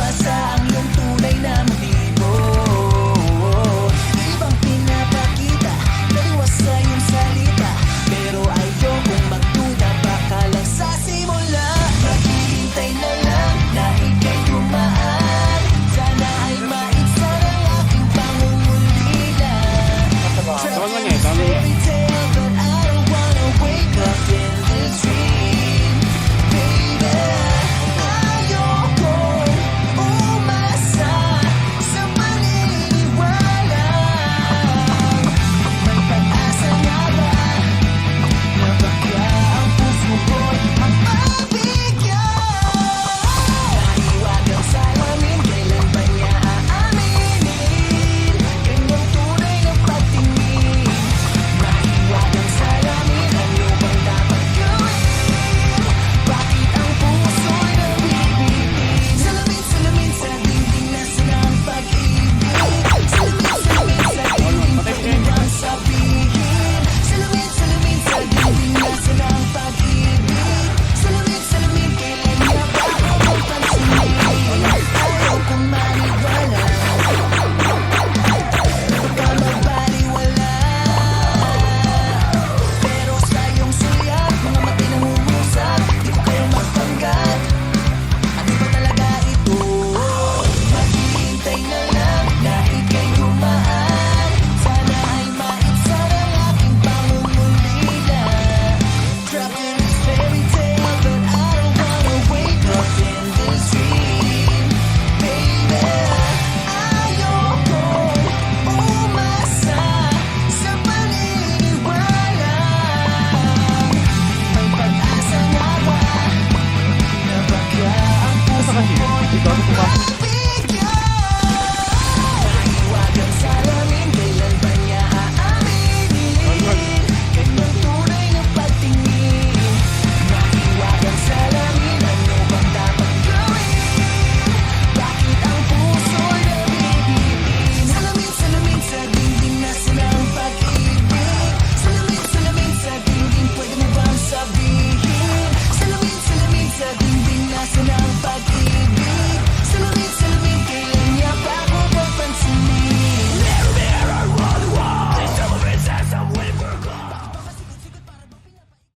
umasa ang iyong tunay na motibo. Ibang pinapakita, naliwas sa iyong salita, pero ayokong magduda, baka lang sa simula. Maghihintay na lang na ika'y dumaan, sana ay maitsa ng aking pangungulila. Fairy tale, but I don't wanna wake up in this dream, baby. Ayokong umasa sa paniniwala. May pag-asa nga ba na baka ang puso ko'y mapagbigyan? Nahiwagang salamin, kailan ba niya aaminin kanyang tunay na pagtingin? Nahiwagang salamin, ano bang dapat gawin? Bakit ang puso'y nabibitin? Salamin, salamin sa dingding, nasaan ang pag-ibig? Salamin, salamin sa dingding, pwede bang sabihin? Salamin, salamin sa dingding, nasaan ang pag-ibig? Salamin, salamin, kailan niya ba ako pansinin? Ayokong maniwala, baka magbaliwala. Pero sa iyong sulyap, mga mati nangungusap, di ko kayo mapanggap. Ano ba talaga ito? Maghihintay na lang na ika'y dumaan, sana ay maitsa ng aking pangungulila. Trapped in this fairy tale, but I don't wanna wake up in this dream, baby. Ayokong umasa sa paniniwala. May pag-asa nga ba na baka ang puso ko'y mapagbigyan?